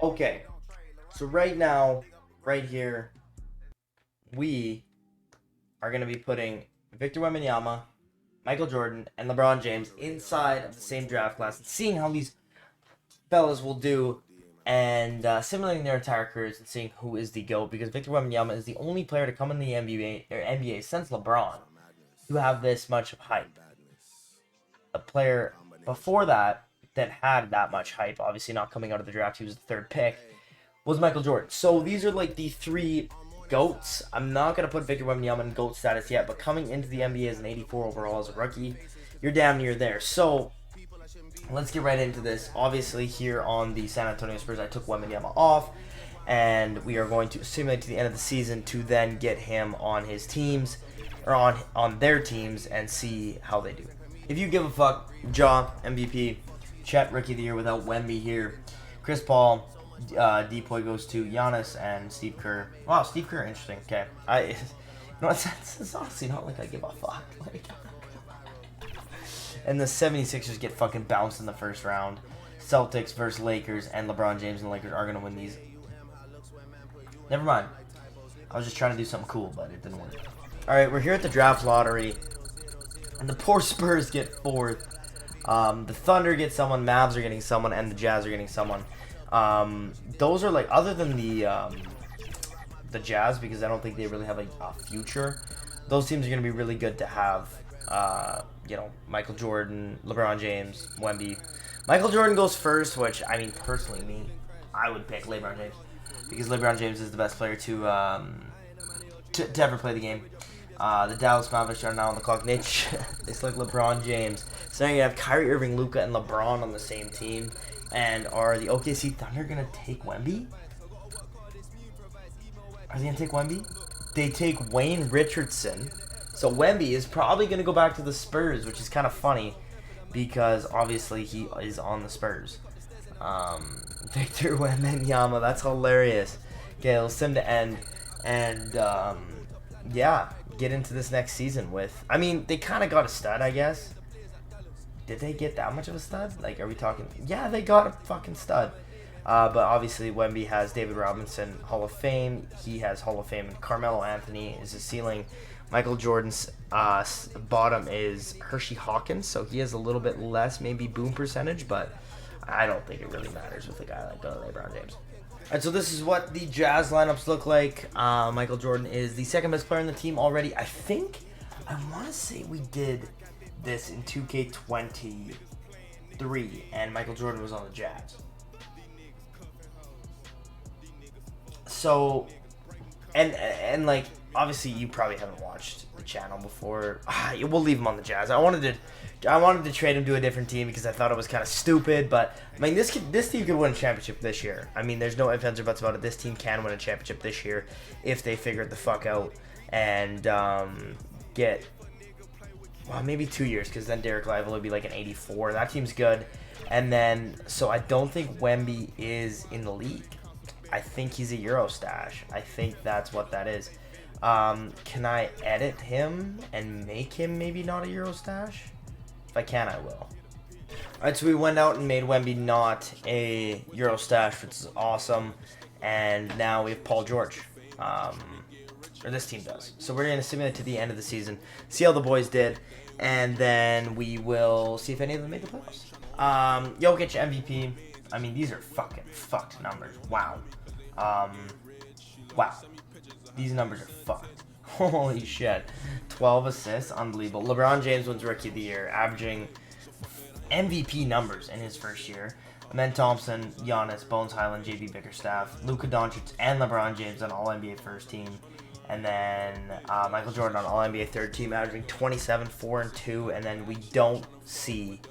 Okay, so right now, right here, we are going to be putting Victor Wembanyama, Michael Jordan, and LeBron James inside of the same draft class and seeing how these fellas will do and simulating their entire careers and seeing who is the GOAT because Victor Wembanyama is the only player to come in the NBA since LeBron to have this much hype. A player before that had that much hype, obviously not coming out of the draft, he was the third pick, was Michael Jordan. So these are like the three GOATs. I'm not going to put Victor Wembanyama in GOAT status yet, but coming into the NBA as an 84 overall as a rookie, you're damn near there. So let's get right into this. Obviously, here on the San Antonio Spurs, I took Wembanyama off, and we are going to simulate to the end of the season to then get him on his teams, or on their teams, and see how they do. If you give a fuck, Ja, MVP, Chet, Rookie of the Year without Wemby here, Chris Paul, Depoy goes to Giannis, and Steve Kerr. Wow, Steve Kerr, interesting. Okay, you know, it's honestly not like I give a fuck. Like, and the 76ers get fucking bounced in the first round. Celtics versus Lakers, and LeBron James and the Lakers are going to win these. Never mind. I was just trying to do something cool, but it didn't work. Alright, we're here at the draft lottery. And the poor Spurs get fourth. The Thunder get someone, Mavs are getting someone, and the Jazz are getting someone. Those are like, other than the Jazz, because I don't think they really have a future, those teams are going to be really good to have. You know, Michael Jordan, LeBron James, Wemby. Michael Jordan goes first, which, I mean, personally, I would pick LeBron James. Because LeBron James is the best player to ever play the game. The Dallas Mavericks are now on the clock. They select LeBron James. So now you have Kyrie Irving, Luka, and LeBron on the same team. And are the OKC Thunder going to take Wemby? Are they going to take Wemby? They take Wayne Richardson. So Wemby is probably going to go back to the Spurs, which is kind of funny because obviously he is on the Spurs. Victor Wembanyama, that's hilarious. Okay, let's send to end. And, yeah, get into this next season with... I mean, they kind of got a stud, I guess. Did they get that much of a stud? Like, are we talking... Yeah, they got a fucking stud. But obviously, Wemby has David Robinson, Hall of Fame. He has Hall of Fame. And Carmelo Anthony is his ceiling. Michael Jordan's bottom is Hershey Hawkins, so he has a little bit less, maybe boom percentage, but I don't think it really matters with a guy like LeBron James. Alright, so this is what the Jazz lineups look like. Michael Jordan is the second best player in the team already. I want to say we did this in 2K23, and Michael Jordan was on the Jazz. So, and like, obviously you probably haven't watched the channel before. We'll leave him on the Jazz. I wanted to trade him to a different team because I thought it was kind of stupid, but I mean this team could win a championship this year. I mean, there's no ifs, ands, or buts about it. This team can win a championship this year if they figure it the fuck out and get, well, maybe 2 years, because then Derek Lively will be like an 84. That team's good. And then, so I don't think Wemby is in the league. I think he's a Euro stash. I think that's what that is. Can I edit him and make him maybe not a Euro stash? If I can, I will. Alright, so we went out and made Wemby not a Euro stash, which is awesome. And now we have Paul George. Or this team does. So we're going to simulate to the end of the season, see how the boys did, and then we will see if any of them made the playoffs. Jokic MVP. I mean, these are fucking fucked numbers. Wow. Wow. These numbers are fucked. Holy shit. 12 assists. Unbelievable. LeBron James wins Rookie of the Year, averaging MVP numbers in his first year. Amen Thompson, Giannis, Bones Highland, JB Bickerstaff, Luka Doncic, and LeBron James on All-NBA first team. And then Michael Jordan on All-NBA third team, averaging 27, 4, and 2. And then we don't see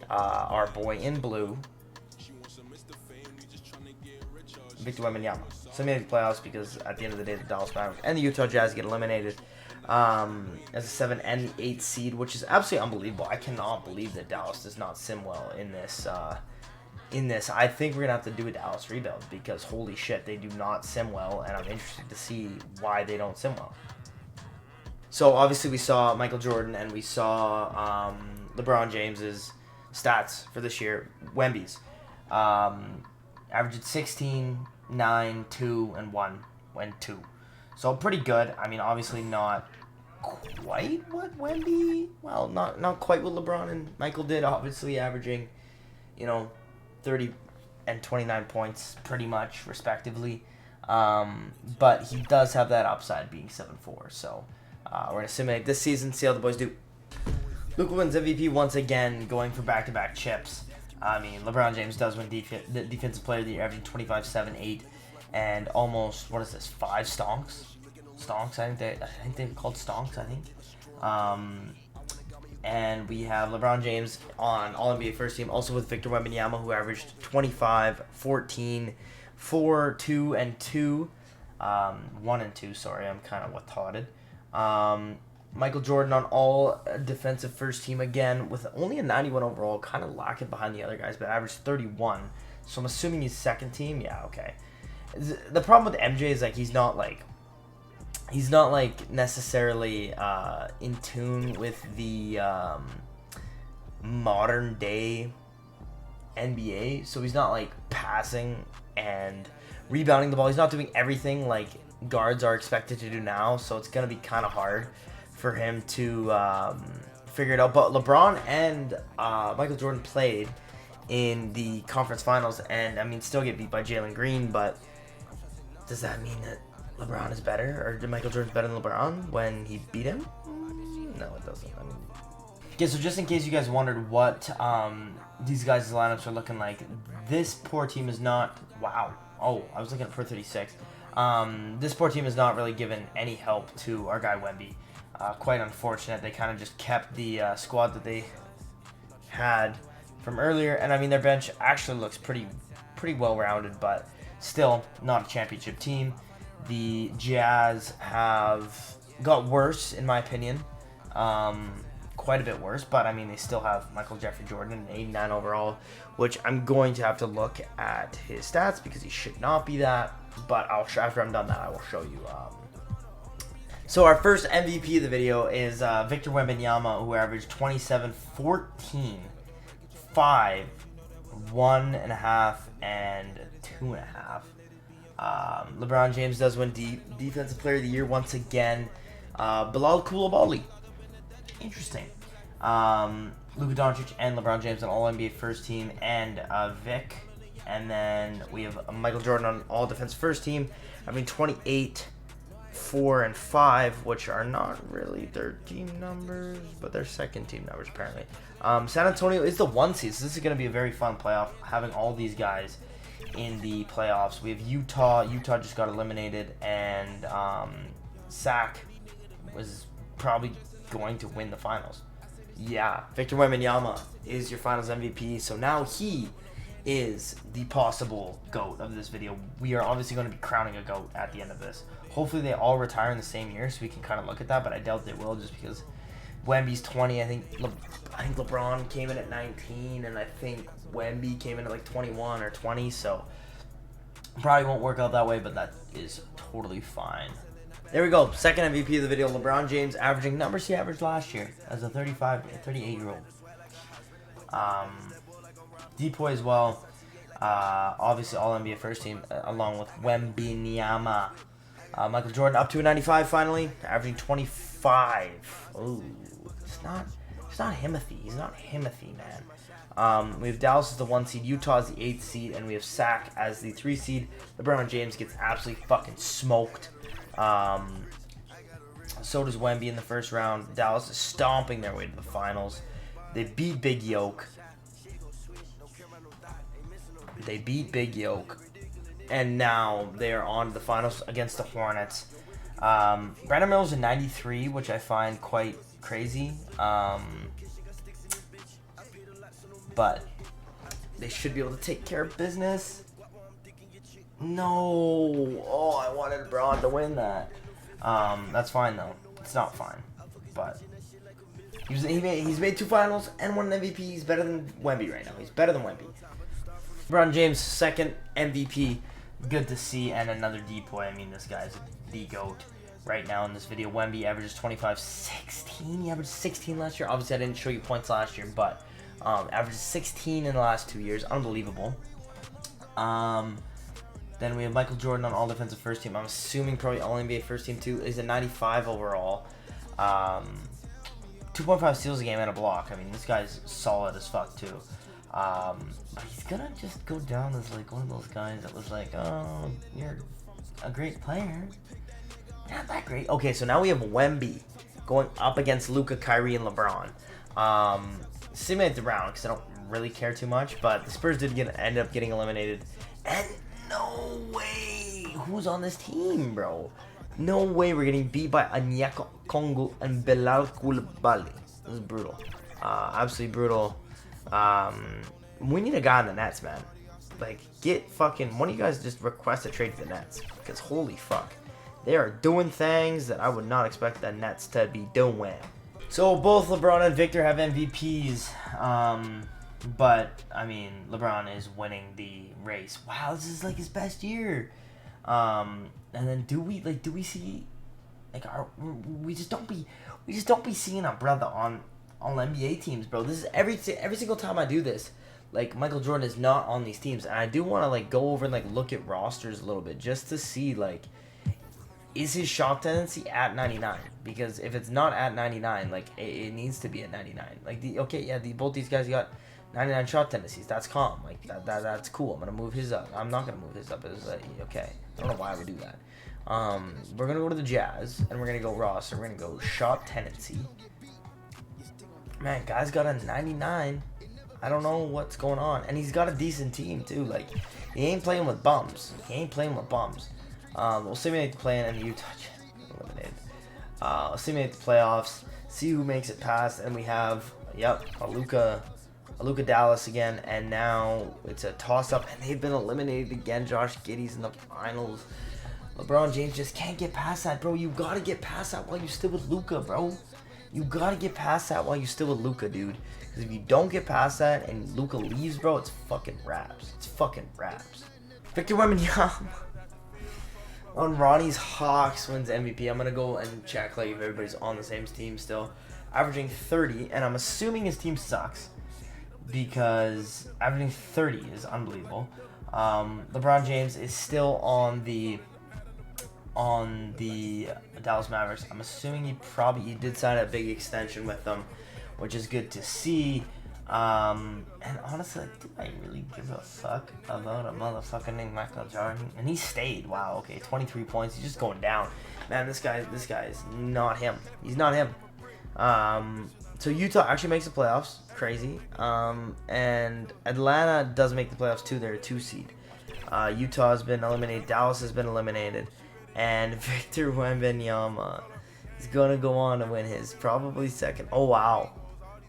our boy in blue, Victor Wembanyama. So they made the playoffs because at the end of the day, the Dallas Mavericks and the Utah Jazz get eliminated as a 7 and the 8 seed, which is absolutely unbelievable. I cannot believe that Dallas does not sim well in this. I think we're going to have to do a Dallas rebuild because holy shit, they do not sim well, and I'm interested to see why they don't sim well. So obviously we saw Michael Jordan and we saw LeBron James's stats for this year, Wemby's. Averaged 16, 9, 2, and 1, and 2. So pretty good. I mean, obviously not quite what Wemby, well, not quite what LeBron and Michael did, obviously averaging, 30 and 29 points pretty much, respectively. But he does have that upside being 7-4. So we're going to simulate this season, see how the boys do. Luka wins MVP once again, going for back-to-back chips. I mean, LeBron James does win the Defensive Player of the Year, averaging 25, 7, 8, and almost, 5 stonks? Stonks, I think they're called stonks, I think. And we have LeBron James on All-NBA First Team, also with Victor Wembanyama, who averaged 25, 14, 4, 2, and 2. 1 and 2, sorry, I'm kind of what-thoughted. Michael Jordan on all defensive first team again with only a 91 overall, kind of lacking behind the other guys, but averaged 31. So I'm assuming he's second team. Yeah, okay. The problem with MJ is he's not necessarily in tune with the modern day NBA. So he's not passing and rebounding the ball. He's not doing everything like guards are expected to do now. So it's gonna be kind of hard for him to figure it out. But LeBron and Michael Jordan played in the conference finals, and I mean, still get beat by Jalen Green. But does that mean that LeBron is better, or did Michael Jordan's better than LeBron when he beat him? No, it doesn't. I mean, okay, so just in case you guys wondered what these guys' lineups are looking like, this poor team is not. Wow. Oh, I was looking at 436. This poor team has not really given any help to our guy Wemby. Quite unfortunate. They kind of just kept the squad that they had from earlier, and I mean their bench actually looks pretty well-rounded, but still not a championship team. The Jazz have got worse, in my opinion, quite a bit worse, but I mean they still have Michael Jeffrey Jordan, an 89 overall, which I'm going to have to look at his stats because he should not be that. But after I'm done that, I will show you. So our first MVP of the video is Victor Wembanyama, who averaged 27, 14, 5, 1.5, and 2.5. LeBron James does win Defensive Player of the Year once again. Bilal Coulibaly. Interesting. Luka Doncic and LeBron James on All-NBA First Team, and Vic. And then we have Michael Jordan on All Defense First Team. I mean, 28, 4, and 5, which are not really their team numbers, but they're second team numbers apparently. San Antonio is the 1 seed, so this is going to be a very fun playoff, having all these guys in the playoffs. We have Utah. Utah just got eliminated, and Sac was probably going to win the finals. Yeah, Victor Wembanyama is your finals MVP, so now he is the possible GOAT of this video. We are obviously going to be crowning a GOAT at the end of this. Hopefully they all retire in the same year so we can kind of look at that, but I doubt they will just because Wemby's 20. I think LeBron came in at 19, and I think Wemby came in at 21 or 20, so probably won't work out that way, but that is totally fine. There we go. Second MVP of the video, LeBron James averaging numbers he averaged last year as a 38-year-old. Depoy as well. Obviously, all NBA First Team, along with Wembanyama. Michael Jordan up to a 95 finally, averaging 25. Ooh, it's not Himothy. He's not Himothy, man. We have Dallas as the 1 seed, Utah as the 8th seed, and we have Sac as the 3 seed. LeBron James gets absolutely fucking smoked. So does Wemby in the first round. Dallas is stomping their way to the finals. They beat Big Yoke. And now they are on to the finals against the Hornets. Brandon Miller's a 93, which I find quite crazy. But they should be able to take care of business. No. Oh, I wanted Braun to win that. That's fine, though. It's not fine. But he's made 2 finals and won an MVP. He's better than Wemby right now. He's better than Wemby. LeBron James, second MVP. Good to see. And another depoy. I mean, this guy's the GOAT right now in this video. Wemby averages 25, 16. He averaged 16 last year. Obviously, I didn't show you points last year, but averages 16 in the last 2 years. Unbelievable. Then we have Michael Jordan on all defensive first team. I'm assuming probably all NBA first team too. Is a 95 overall. 2.5 steals a game and a block. I mean, this guy's solid as fuck too. But he's gonna just go down as like one of those guys that was like, oh, you're a great player. Not that great. Okay, so now we have Wemby going up against Luka, Kyrie, and LeBron. Simulate the round because I don't really care too much, but the Spurs did end up getting eliminated. And no way! Who's on this team, bro? No way we're getting beat by Anyeka Kongo and Belal Koulibaly. This is brutal. Absolutely brutal. We need a guy on the Nets, man. Like, get fucking... One of you guys just request a trade to the Nets. Because holy fuck. They are doing things that I would not expect the Nets to be doing. So both LeBron and Victor have MVPs. But, I mean, LeBron is winning the race. Wow, this is like his best year. And then do we see, like, we just don't be seeing our brother on NBA teams, bro. This is every single time I do this. Like, Michael Jordan is not on these teams, and I do want to like go over and like look at rosters a little bit just to see like, is his shot tendency at 99? Because if it's not at 99, like it needs to be at 99. Like both these guys got 99 shot tendencies. That's calm. Like that's cool. I'm gonna move his up. I'm not gonna move his up. It's like, okay. I don't know why I would do that. We're gonna go to the Jazz and we're gonna go roster. We're gonna go shot tendency. Man, guy's got a 99. I don't know what's going on, and he's got a decent team too. Like he ain't playing with bums. We'll simulate the play-in and the Utah Jazz eliminated. We'll simulate the playoffs. See who makes it past, and we have a Luka Dallas again, and now it's a toss-up, and they've been eliminated again. Josh Giddey's in the finals. LeBron James just can't get past that, bro. You gotta get past that while you're still with Luka, bro. You gotta get past that while you're still with Luka, dude. Because if you don't get past that and Luka leaves, bro, it's fucking raps. It's fucking raps. Victor Wembanyama on Ronnie's Hawks wins MVP. I'm gonna go and check like if everybody's on the same team still. Averaging 30, and I'm assuming his team sucks. Because averaging 30 is unbelievable. LeBron James is still on the Dallas Mavericks. I'm assuming he did sign a big extension with them, which is good to see. And honestly, do I really give a fuck about a motherfucker named Michael Jordan? And he stayed. Wow. Okay, 23 points. He's just going down. Man, this guy is not him. He's not him. So Utah actually makes the playoffs. Crazy. And Atlanta does make the playoffs too. They're a 2 seed. Utah has been eliminated. Dallas has been eliminated. And Victor Wembanyama is going to go on to win his probably second. Oh, wow.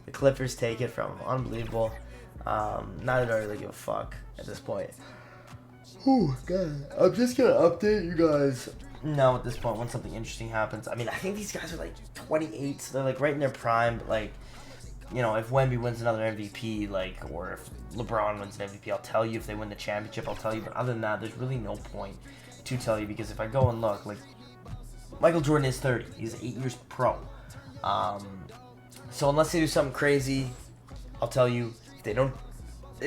The Clippers take it from him. Unbelievable. Neither do I really give a fuck at this point. Oh, God. I'm just going to update you guys now at this point when something interesting happens. I mean, I think these guys are like 28, so they're like right in their prime. But like, you know, if Wemby wins another MVP, like, or if LeBron wins an MVP, I'll tell you. If they win the championship, I'll tell you. But other than that, there's really no point to tell you, because if I go and look, like, Michael Jordan is 30. He's 8 years pro. So unless they do something crazy, I'll tell you. If they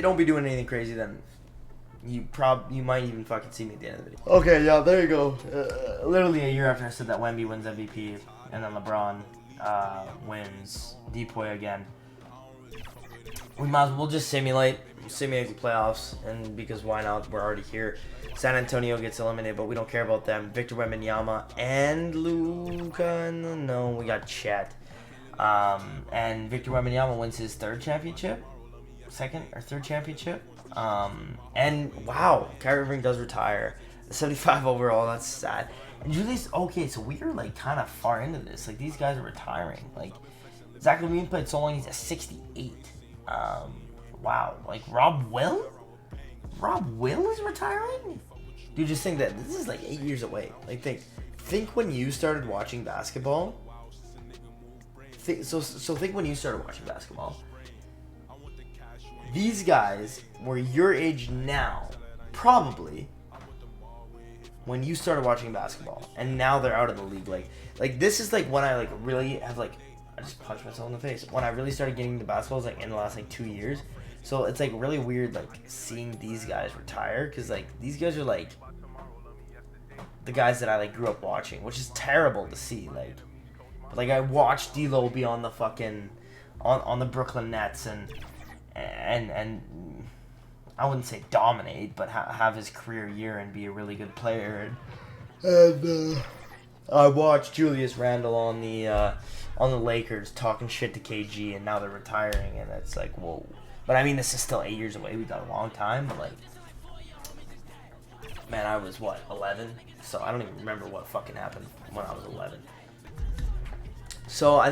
don't be doing anything crazy, then you might even fucking see me at the end of the video. Okay, yeah, there you go. Literally a year after I said that Wemby wins MVP, and then LeBron wins Depoy again. We'll just simulate the playoffs, and because why not? We're already here. San Antonio gets eliminated, but we don't care about them. Victor Wembanyama and Luka. No, we got Chet. And Victor Wembanyama wins his third championship. And wow, Kyrie Irving does retire. 75 overall, that's sad. And Julius, okay, so we are like kind of far into this. Like, these guys are retiring. Like, Zach LaVine played so long, he's at 68. Wow, like Rob Will is retiring? Dude, just think that this is like 8 years away. Like, think when you started watching basketball. Think when you started watching basketball. These guys were your age now, probably, when you started watching basketball, and now they're out of the league. Like this is like when I like really have like, I just punched myself in the face. When I really started getting into basketball was like in the last like 2 years. So it's like really weird like seeing these guys retire, because like these guys are like the guys that I like grew up watching, which is terrible to see. Like I watched D'Lo be on the fucking on the Brooklyn Nets and I wouldn't say dominate, but have his career year and be a really good player. And I watched Julius Randle on the Lakers talking shit to KG, and now they're retiring, and it's like, whoa. But I mean, this is still 8 years away. We got a long time, but like, man, I was what, 11? So I don't even remember what fucking happened when I was 11. So I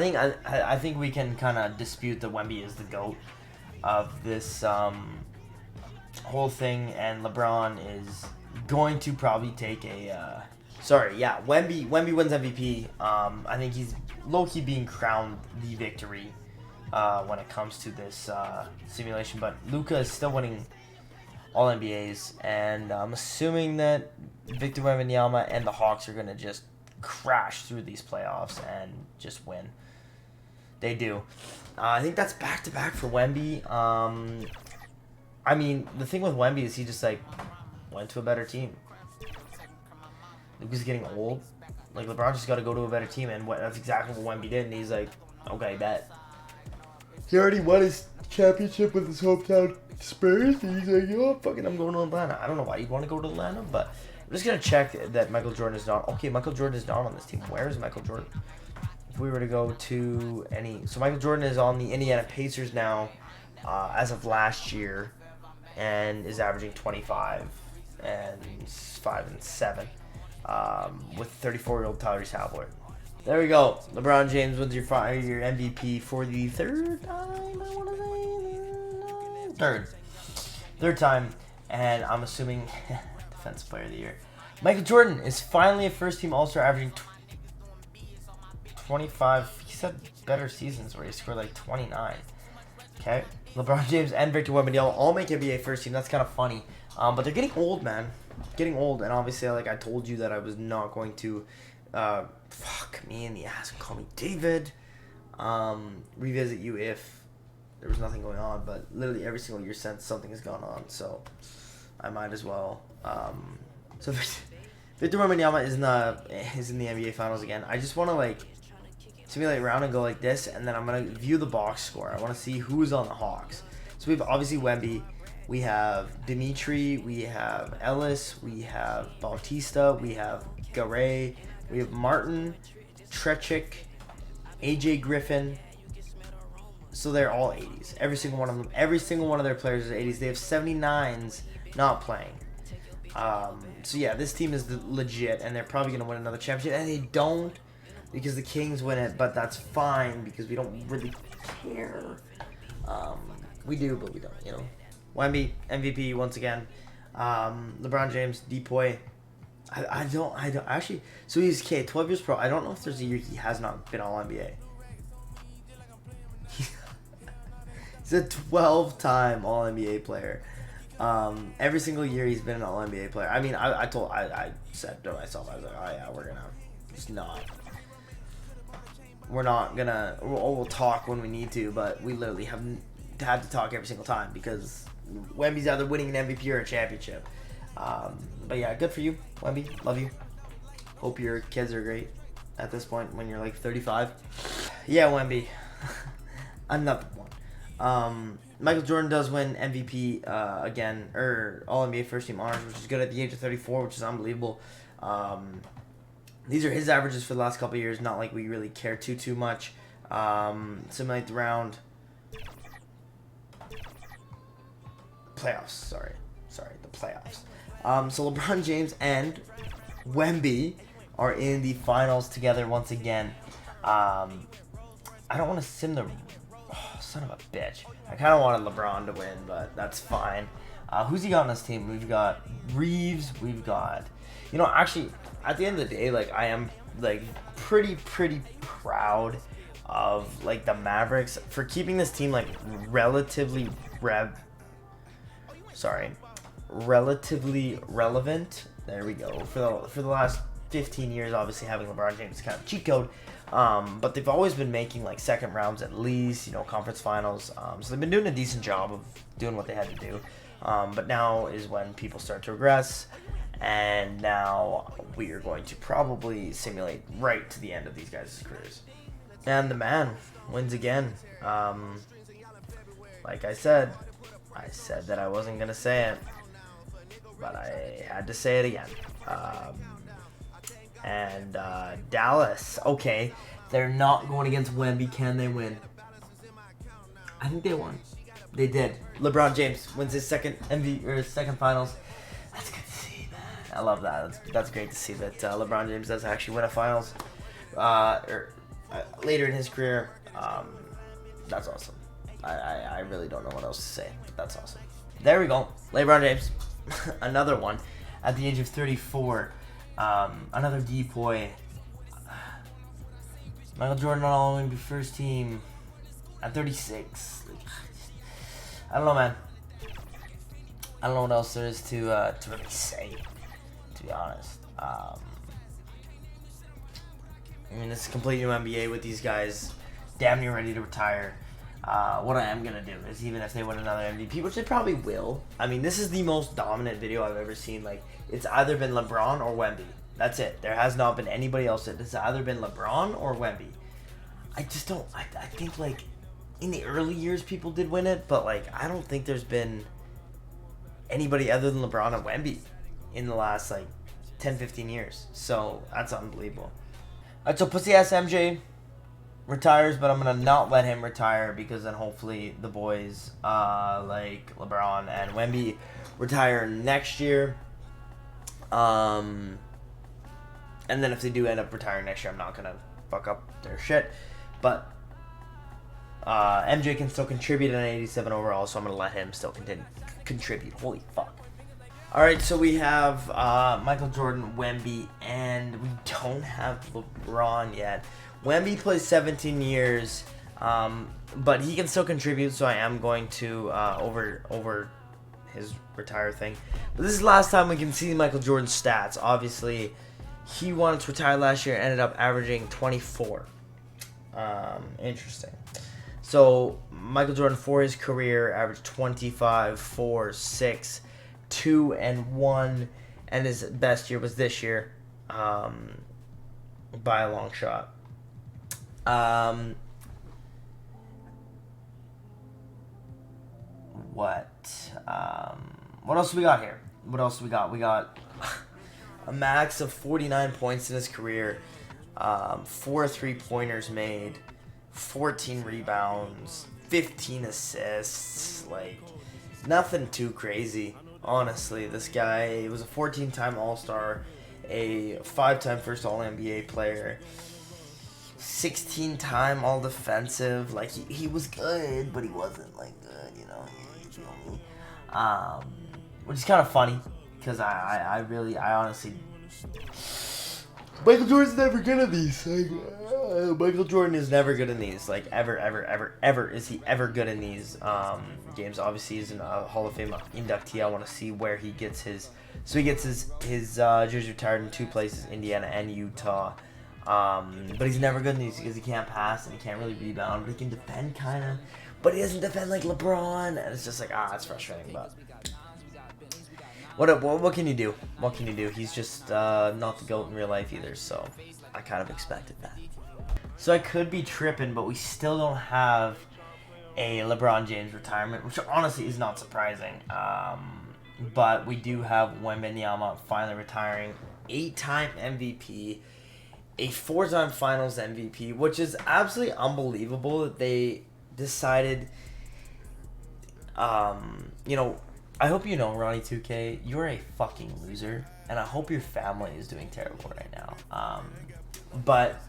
think we can kind of dispute that Wemby is the GOAT of this whole thing, and LeBron is going to probably take a. Wemby wins MVP. I think he's low-key being crowned the victory when it comes to this simulation. But Luka is still winning all NBAs, and I'm assuming that Victor Wembanyama and the Hawks are gonna just crash through these playoffs and just win. They do. I think that's back-to-back for Wemby. I mean, the thing with Wemby is he just, like, went to a better team. Luka's getting old. Like, LeBron just got to go to a better team, and that's exactly what Wemby did, and he's like, okay, bet. He already won his championship with his hometown Spurs, and he's like, oh, fucking, I'm going to Atlanta. I don't know why you'd want to go to Atlanta, but I'm just going to check that Michael Jordan is not. Okay, Michael Jordan is not on this team. Where is Michael Jordan? If we were to go to any. So Michael Jordan is on the Indiana Pacers now as of last year, and is averaging 25 and 5 and 7 with 34-year-old Tyrese Halliburton. There we go. LeBron James wins your MVP for the third time. I want to say third time, and I'm assuming Defensive Player of the Year. Michael Jordan is finally a first-team All-Star, averaging 25. He's had better seasons where he scored like 29. Okay. LeBron James and Victor Wembanyama all make NBA first team. That's kind of funny. But they're getting old, man. Getting old. And obviously, like I told you that I was not going to fuck me in the ass and call me David. Revisit you if there was nothing going on. But literally every single year since, something has gone on. So I might as well. So Victor Wembanyama is in the NBA Finals again. I just want to like simulate around and go like this, and then I'm going to view the box score. I want to see who's on the Hawks. So we have obviously Wemby, we have Dimitri, we have Ellis, we have Bautista, we have Garay, we have Martin, Trechik, AJ Griffin. So they're all 80s. Every single one of them. Every single one of their players is 80s. They have 79s not playing. So yeah, this team is legit, and they're probably going to win another championship, and they don't, because the Kings win it, but that's fine because we don't really care. We do, but we don't, you know. Wemby, MVP once again. LeBron James, Depoy. I don't actually. So he's 12 years pro. I don't know if there's a year he has not been All NBA. He's a 12-time All NBA player. Every single year he's been an All NBA player. I mean, I said to myself, I was like, oh yeah, we're gonna just not. We're not gonna. We'll talk when we need to, but we literally haven't had to talk every single time because Wemby's either winning an MVP or a championship. But yeah, good for you, Wemby. Love you. Hope your kids are great at this point when you're like 35. Yeah, Wemby. Another one. Michael Jordan does win MVP again, or All NBA First Team honors, which is good at the age of 34, which is unbelievable. These are his averages for the last couple of years. Not like we really care too much. Simulate the round. Playoffs. Sorry, the playoffs. So LeBron James and Wemby are in the finals together once again. I don't want to sim the. Oh, son of a bitch. I kind of wanted LeBron to win, but that's fine. Who's he got on this team? We've got Reeves. We've got. You know, actually, at the end of the day, like, I am, like, pretty proud of, like, the Mavericks for keeping this team, like, relatively relevant. There we go. For the last 15 years, obviously having LeBron James is kind of cheat code. But they've always been making like second rounds at least, you know, conference finals. So they've been doing a decent job of doing what they had to do. But now is when people start to regress. And now we are going to probably simulate right to the end of these guys' careers. And the man wins again. Like I said that I wasn't going to say it, but I had to say it again. Dallas, okay, they're not going against Wemby. Can they win? I think they won. They did. LeBron James wins his second second finals. That's good to see, man. I love that. That's great to see that LeBron James does actually win a finals later in his career. That's awesome. I really don't know what else to say, but that's awesome. There we go. LeBron James, another one at the age of 34. Another depoy. Michael Jordan not only be first team at 36. I don't know, man. I don't know what else there is to really say, to be honest. I mean, it's a complete new NBA with these guys damn near ready to retire. What I am going to do is, even if they win another MVP, which they probably will, I mean, this is the most dominant video I've ever seen. Like, it's either been LeBron or Wemby. That's it. There has not been anybody else. It's either been LeBron or Wemby. I just don't, I think, like, in the early years people did win it, but, like, I don't think there's been anybody other than LeBron and Wemby in the last, like, 10, 15 years. So, that's unbelievable. Alright, so pussy-ass MJ retires, but I'm going to not let him retire because then hopefully the boys like LeBron and Wemby retire next year. And then if they do end up retiring next year, I'm not going to fuck up their shit. But MJ can still contribute an 87 overall, so I'm going to let him still contribute. Holy fuck. Alright, so we have Michael Jordan, Wemby, and we don't have LeBron yet. Wemby plays 17 years, but he can still contribute, so I am going to over his retire thing. But this is the last time we can see Michael Jordan's stats. Obviously, he wanted to retire last year and ended up averaging 24. Interesting. So, Michael Jordan, for his career, averaged 25, 4, 6, 2, and 1, and his best year was this year, by a long shot. What else we got here? What else we got? We got a max of 49 points in his career, 4 3-pointers made, 14 rebounds, 15 assists, like, nothing too crazy, honestly. This guy was a 14-time All-Star, a 5-time first All-NBA player, 16-time All-Defensive. Like, he was good, but he wasn't, like, good, you know me? Which is kind of funny, because I honestly... Michael Jordan's never good at these. Like, Michael Jordan is never good in these. Like, ever is he ever good in these games. Obviously, he's a Hall of Fame inductee. I want to see where he gets his... So he gets his jersey retired in 2 places, Indiana and Utah. But he's never good in these because he can't pass and he can't really rebound. But he can defend, kind of. But he doesn't defend like LeBron. And it's just like, it's frustrating. But what can you do? What can you do? He's just not the GOAT in real life either. So I kind of expected that. So I could be tripping, but we still don't have a LeBron James retirement, which honestly is not surprising. But we do have Wemby finally retiring. 8-time MVP. A 4-time Finals MVP, which is absolutely unbelievable that they decided, you know, I hope you know, Ronnie 2K, you're a fucking loser, and I hope your family is doing terrible right now. But,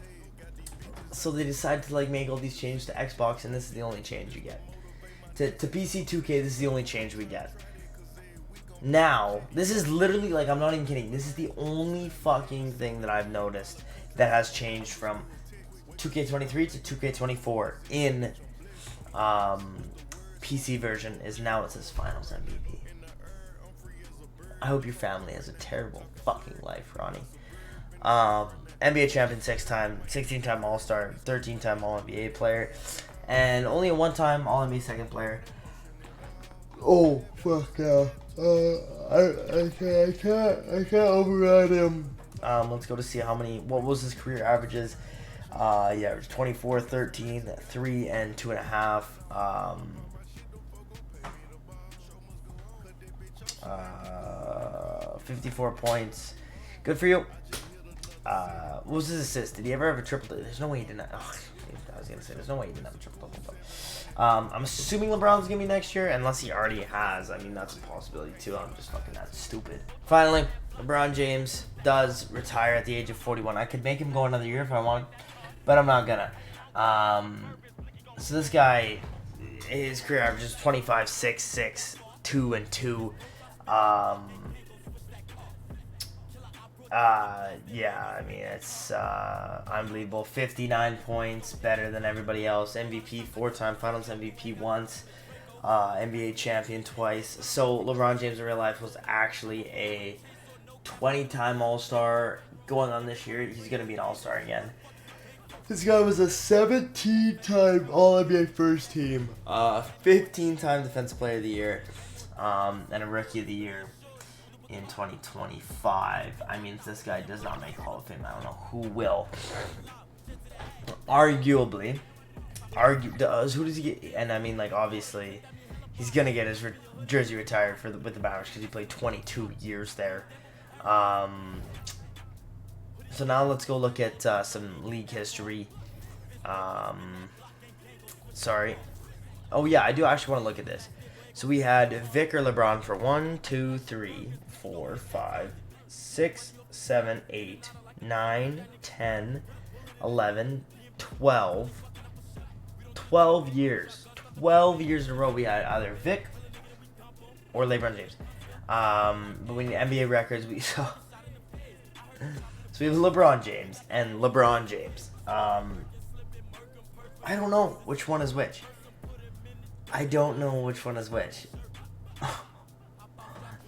so they decided to, like, make all these changes to Xbox, and this is the only change you get. To PC 2K, this is the only change we get. Now, this is literally, like, I'm not even kidding, this is the only fucking thing that I've noticed that has changed from 2K23 to 2K24 in PC version is now it says Finals MVP. I hope your family has a terrible fucking life, Ronnie. NBA champion 6-time, 16-time All-Star, 13-time All-NBA player, and only a 1-time All-NBA second player. Oh fuck yeah! I can't override him. Let's go to see what was his career averages. Yeah, it was 24, 13, 3, and 2.5. 54 points. Good for you. What was his assist? Did he ever have a triple? There's no way he didn't. I was gonna say there's no way he didn't have a triple double. I'm assuming LeBron's gonna be next year, unless he already has. I mean, that's a possibility too. I'm just fucking that stupid. Finally, LeBron James does retire at the age of 41. I could make him go another year if I want, but I'm not gonna. So this guy, his career average is 25, 6, 6, 2, and 2. Yeah, I mean, it's unbelievable. 59 points, better than everybody else. MVP, 4-time Finals MVP once. NBA champion twice. So LeBron James in real life was actually a 20-time All-Star. Going on this year, he's going to be an All-Star again. This guy was a 17-time All-NBA first team. 15-time Defensive Player of the Year. And a Rookie of the Year in 2025. I mean, if this guy does not make Hall of Fame, I don't know who will. Arguably, who does he get? And I mean, like, obviously, he's gonna get his jersey retired with the Mavericks because he played 22 years there. So now let's go look at some league history. Sorry. Oh yeah, I do actually want to look at this. So we had Vic or LeBron for 1, 2, 3, 4, 5, 6, 7, 8, 9, 10, 11, 12. 12 years. 12 years in a row we had either Vic or LeBron James. But when NBA records, so we have LeBron James and LeBron James. I don't know which one is which. I don't know which one is which.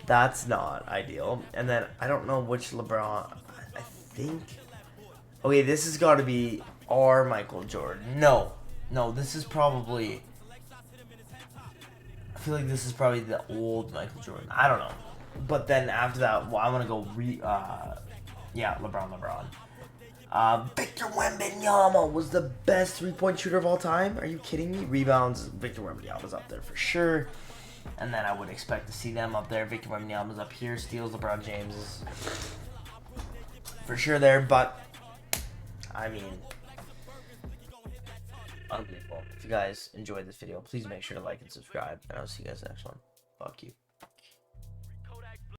That's not ideal. And then I don't know which LeBron. I think. Okay, this has got to be our Michael Jordan. No, this is probably. I feel like this is probably the old Michael Jordan. I don't know. But then after that, well, I'm gonna go yeah, LeBron. Victor Wembanyama was the best three-point shooter of all time. Are you kidding me? Rebounds, Victor Wembanyama's up there for sure. And then I would expect to see them up there. Victor Wembanyama's up here. Steals, LeBron James is for sure there. But, I mean, unbelievable. If you guys enjoyed this video, please make sure to like and subscribe. And I'll see you guys next one. Fuck you.